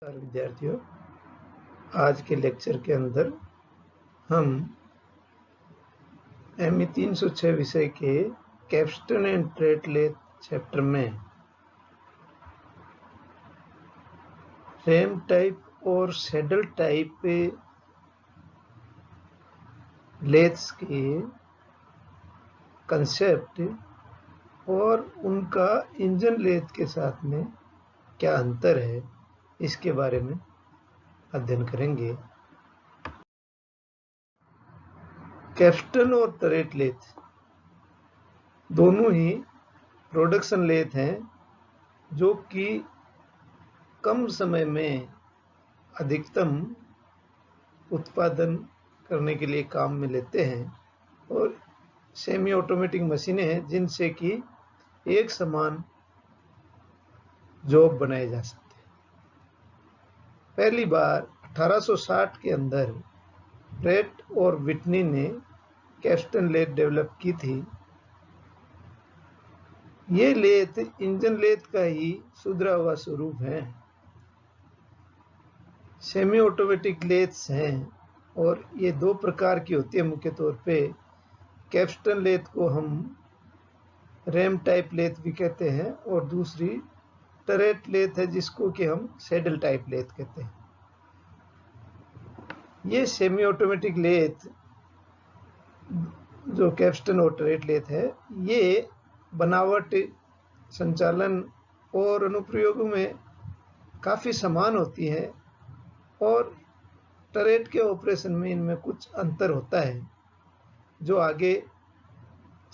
नमस्कार विद्यार्थियों। आज के लेक्चर के अंदर हम ME 306 विषय के capstan and turret lathe chapter में रैम टाइप और सैडल टाइप लेथ्स के कंसेप्ट और उनका इंजन लेथ के साथ में क्या अंतर है, इसके बारे में अध्ययन करेंगे। कैप्स्टन और टरेट लेथ दोनों ही प्रोडक्शन लेथ हैं जो कि कम समय में अधिकतम उत्पादन करने के लिए काम में लेते हैं और सेमी ऑटोमेटिक मशीनें हैं जिनसे कि एक समान जॉब बनाए जा सकते हैं। पहली बार 1860 के अंदर प्रेट और विटनी ने कैप्स्टन लेथ डेवलप की थी। ये लेथ इंजन लेथ का ही सुधरा हुआ स्वरूप है। सेमी ऑटोमेटिक लेथ्स हैं और ये दो प्रकार की होती है मुख्य तौर पे। कैप्स्टन लेथ को हम रैम टाइप लेथ भी कहते हैं और दूसरी टरेट लेथ है जिसको कि हम सैडल टाइप लेथ कहते हैं। ये सेमी ऑटोमेटिक लेथ जो कैप्स्टन और टरेट लेथ है, ये बनावट, संचालन और अनुप्रयोगों में काफ़ी समान होती है और टरेट के ऑपरेशन में इनमें कुछ अंतर होता है जो आगे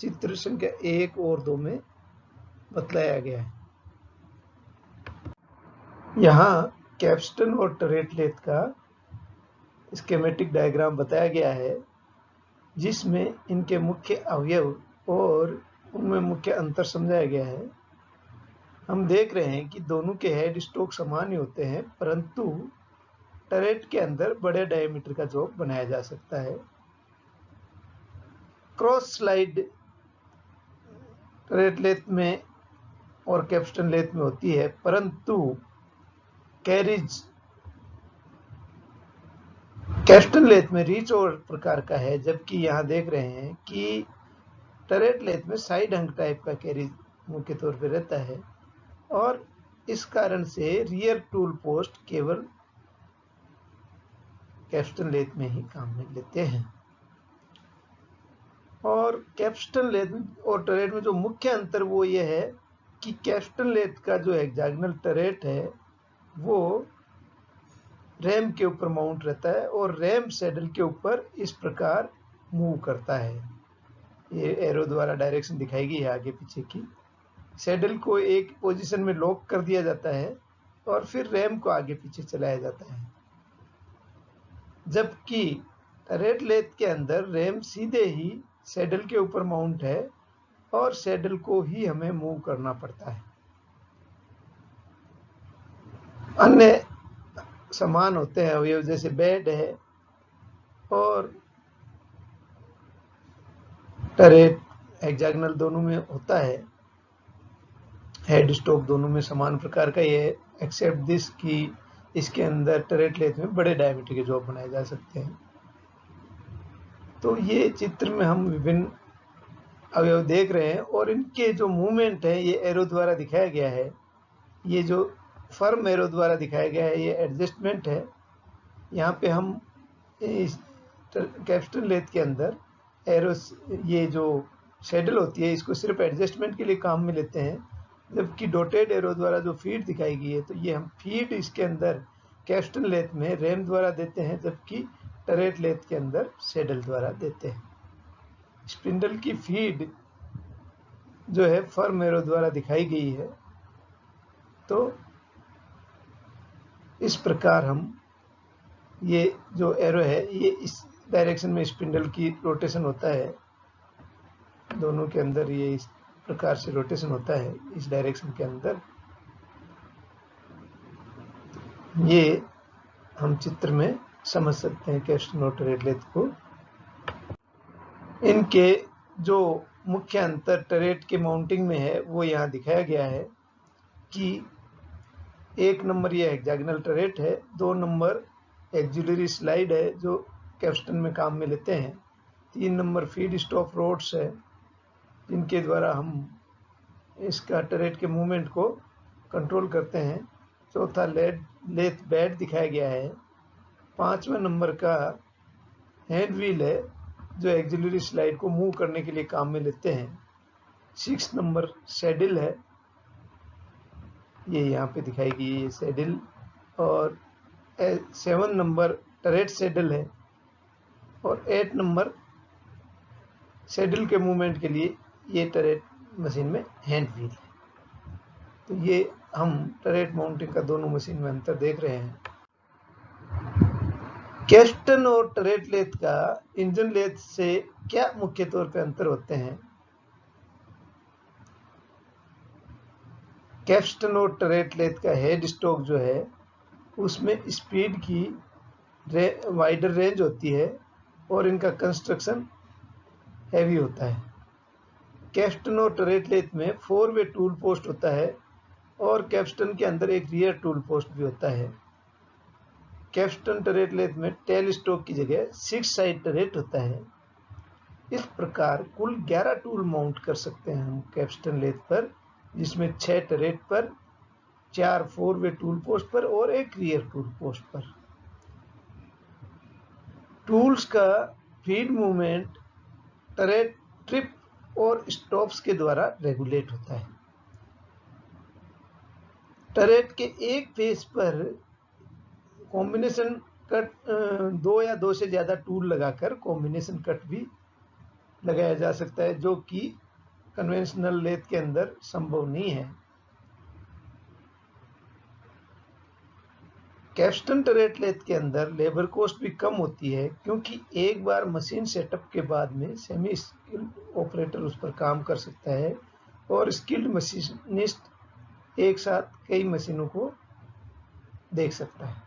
चित्र संख्या 1 और 2 में बतलाया गया है। यहाँ कैप्स्टन और टरेट लेथ का स्कीमेटिक डायग्राम बताया गया है जिसमें इनके मुख्य अवयव और उनमें मुख्य अंतर समझाया गया है। हम देख रहे हैं कि दोनों के हेड स्ट्रोक समान ही होते हैं, परंतु टरेट के अंदर बड़े डायमीटर का जॉब बनाया जा सकता है। क्रॉस स्लाइड टरेट लेथ में और कैप्स्टन लेथ में होती है, परंतु कैरिज कैप्स्टन लेथ में रीच और प्रकार का है, जबकि यहाँ देख रहे हैं कि टरेट लेथ में साइड हंग टाइप का कैरिज मुख्य तौर पर रहता है और इस कारण से रियर टूल पोस्ट केवल कैप्स्टन लेथ में ही काम में लेते हैं। और कैप्स्टन लेथ और टरेट में जो मुख्य अंतर वो ये है कि कैप्स्टन लेथ का जो हेक्सागोनल टरेट है वो रैम के ऊपर माउंट रहता है और रैम सैडल के ऊपर इस प्रकार मूव करता है। ये एरो द्वारा डायरेक्शन दिखाई गई है आगे पीछे की। सैडल को एक पोजीशन में लॉक कर दिया जाता है और फिर रैम को आगे पीछे चलाया जाता है, जबकि टरेट लेथ के अंदर रैम सीधे ही सैडल के ऊपर माउंट है और सैडल को ही हमें मूव करना पड़ता है। अन्य समान होते हैं अवयव जैसे बेड है और टरेट हेक्सागोनल दोनों में होता है, हेड स्टॉक दोनों में समान प्रकार का ये है, एक्सेप्ट दिस कि इसके अंदर टरेट लेथ में बड़े डायमीटर के जॉब बनाए जा सकते हैं। तो ये चित्र में हम विभिन्न अवयव देख रहे हैं और इनके जो मूवमेंट है ये एरो द्वारा दिखाया गया है। ये जो फर्म एरो द्वारा दिखाया गया है ये एडजस्टमेंट है। यहाँ पे हम इस कैप्स्टन लेथ के अंदर एरो, ये जो सैडल होती है इसको सिर्फ एडजस्टमेंट के लिए काम में लेते हैं, जबकि डॉटेड एरो द्वारा जो फीड दिखाई गई है तो ये हम फीड इसके अंदर कैप्स्टन लेथ में रैम द्वारा देते हैं, जबकि टरेट लेथ के अंदर सैडल द्वारा देते हैं। स्पिंडल की फीड जो है फर्म एरो द्वारा दिखाई गई है। तो इस प्रकार हम ये जो एरो है ये इस डायरेक्शन में स्पिंडल की रोटेशन होता है, दोनों के अंदर ये इस प्रकार से रोटेशन होता है इस डायरेक्शन के अंदर। ये हम चित्र में समझ सकते हैं कैप्स्टन और टरेट लेथ को। इनके जो मुख्य अंतर टरेट के माउंटिंग में है वो यहाँ दिखाया गया है कि 1 नंबर ये हेक्सागोनल टरेट है, 2 नंबर एक्सिलरी स्लाइड है जो कैप्स्टन में काम में लेते हैं, 3 नंबर फीड स्टॉप रोड्स है जिनके द्वारा हम इसका टरेट के मूवमेंट को कंट्रोल करते हैं, चौथा लेथ बेड दिखाया गया है, 5वां नंबर का हैंड व्हील है जो एक्सिलरी स्लाइड को मूव करने के लिए काम में लेते हैं, 6 नंबर सैडल है, ये यहाँ पे दिखाई गई ये सैडल, और 7 नंबर टरेट सैडल है, और 8 नंबर सैडल के मूवमेंट के लिए ये टरेट मशीन में हैंड व्हील है। तो ये हम टरेट माउंटिंग का दोनों मशीन में अंतर देख रहे हैं। कैप्स्टन और टरेट लेथ का इंजन लेथ से क्या मुख्य तौर पे अंतर होते हैं? कैप्स्टन और टरेट लेथ का हेड स्टॉक जो है उसमें स्पीड की वाइडर रेंज होती है और इनका कंस्ट्रक्शन हैवी होता है। कैप्स्टन और टरेट लेथ में 4 वे टूल पोस्ट होता है और कैप्स्टन के अंदर एक रियर टूल पोस्ट भी होता है। कैप्स्टन टरेट लेथ में टेल स्टॉक की जगह 6 साइड टरेट होता है। इस प्रकार कुल 11 टूल माउंट कर सकते हैं हम कैप्स्टन लेथ पर, जिसमें 6 टरेट पर, 4 4 वे टूल पोस्ट पर और 1 रियर टूल पोस्ट पर। टूल्स का फीड मूवमेंट टरेट ट्रिप और स्टॉप्स के द्वारा रेगुलेट होता है। टरेट के एक फेस पर कॉम्बिनेशन कट 2 या 2 से ज़्यादा टूल लगाकर कॉम्बिनेशन कट भी लगाया जा सकता है, जो कि कन्वेंशनल लेथ के अंदर संभव नहीं है। कैप्स्टन टरेट लेथ के अंदर लेबर कॉस्ट भी कम होती है क्योंकि एक बार मशीन सेटअप के बाद में सेमी स्किल्ड ऑपरेटर उस पर काम कर सकता है और स्किल्ड मशीनिस्ट एक साथ कई मशीनों को देख सकता है।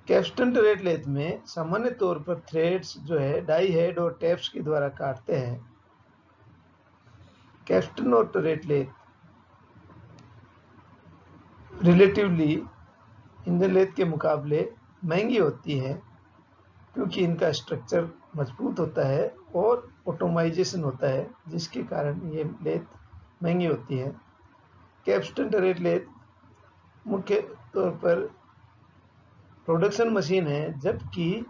कैप्स्टन टरेट लेथ में सामान्य तौर पर थ्रेड्स जो है डाई हेड और टैप्स के द्वारा काटते हैं। कैप्स्टन और turret lathe relatively engine lathe के मुकाबले महंगी होती है क्योंकि इनका स्ट्रक्चर मजबूत होता है और ऑटोमाइजेशन होता है, जिसके कारण ये लेथ महंगी होती है। कैप्स्टन टरेट लेथ मुख्य तौर पर प्रोडक्शन मशीन है, जबकि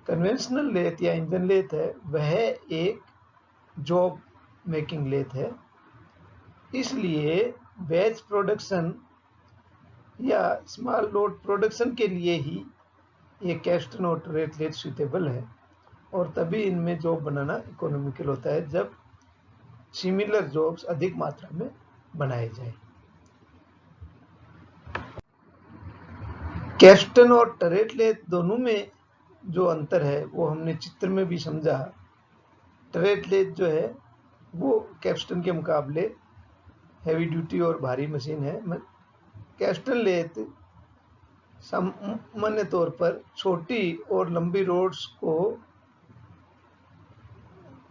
कन्वेंशनल लेथ या इंजन लेथ है वह एक जॉब मेकिंग लेथ है। इसलिए बैच प्रोडक्शन या स्मॉल लोड प्रोडक्शन के लिए ही ये कैप्स्टन और टरेट लेथ सूटेबल है और तभी इनमें जॉब बनाना इकोनॉमिकल होता है जब सिमिलर जॉब्स अधिक मात्रा में बनाए जाए। कैप्स्टन और टरेट लेथ दोनों में जो अंतर है वो हमने चित्र में भी समझा। टरेट लेथ जो है वो कैप्स्टन के मुकाबले हैवी ड्यूटी और भारी मशीन है। कैप्स्टन लेथ सामान्य तौर पर छोटी और लंबी रोड्स को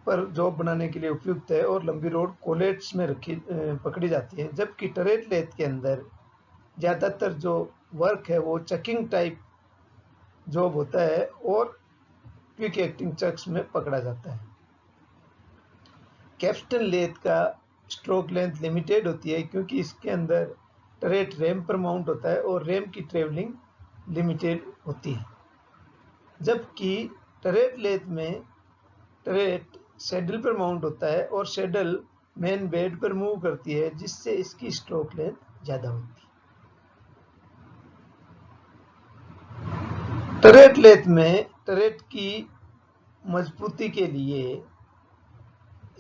पर जॉब बनाने के लिए उपयुक्त है और लंबी रोड कोलेट्स में पकड़ी जाती है, जबकि टरेट लेथ के अंदर ज़्यादातर जो वर्क है वो चकिंग टाइप जॉब होता है और क्विक एक्टिंग चक्स में पकड़ा जाता है। कैप्स्टन लेथ का स्ट्रोक लेंथ लिमिटेड होती है क्योंकि इसके अंदर टरेट रेम पर माउंट होता है और रेम की ट्रेवलिंग लिमिटेड होती है, जबकि टरेट लेथ में टरेट सैडल पर माउंट होता है और सैडल मेन बेड पर मूव करती है, जिससे इसकी स्ट्रोक लेंथ ज़्यादा होती है। टरेट लेथ में टरेट की मजबूती के लिए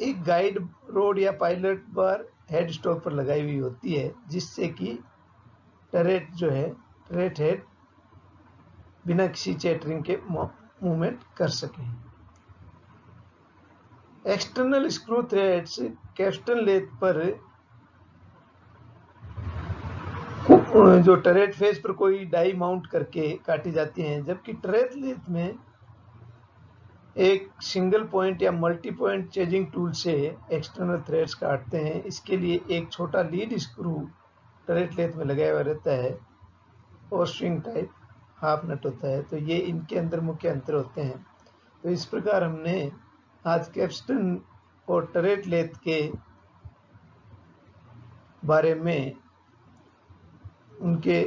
एक गाइड रोड या पायलट बार हेड स्टॉक पर लगाई हुई होती है, जिससे कि टरेट जो है टरेट हेड बिना किसी चैटरिंग के मूवमेंट कर सके। External screw threads capstan lathe पर जो टरेट फेस पर कोई डाई माउंट करके काटी जाती हैं, जबकि टरेट लेथ में एक सिंगल पॉइंट या मल्टी पॉइंट चेजिंग टूल से एक्सटर्नल थ्रेड्स काटते हैं। इसके लिए एक छोटा लीड स्क्रू टरेट लेथ में लगाया हुआ रहता है और स्ट्रिंग टाइप हाफ नट होता है। तो ये इनके अंदर मुख्य अंतर होते हैं। तो इस प्रकार हमने आज कैप्स्टन और टरेट लेथ के बारे में, उनके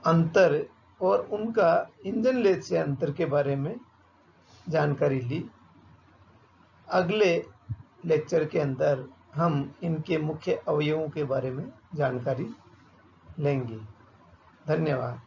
अंतर और उनका इंजन लेथ से अंतर के बारे में जानकारी ली। अगले लेक्चर के अंदर हम इनके मुख्य अवयवों के बारे में जानकारी लेंगे। धन्यवाद।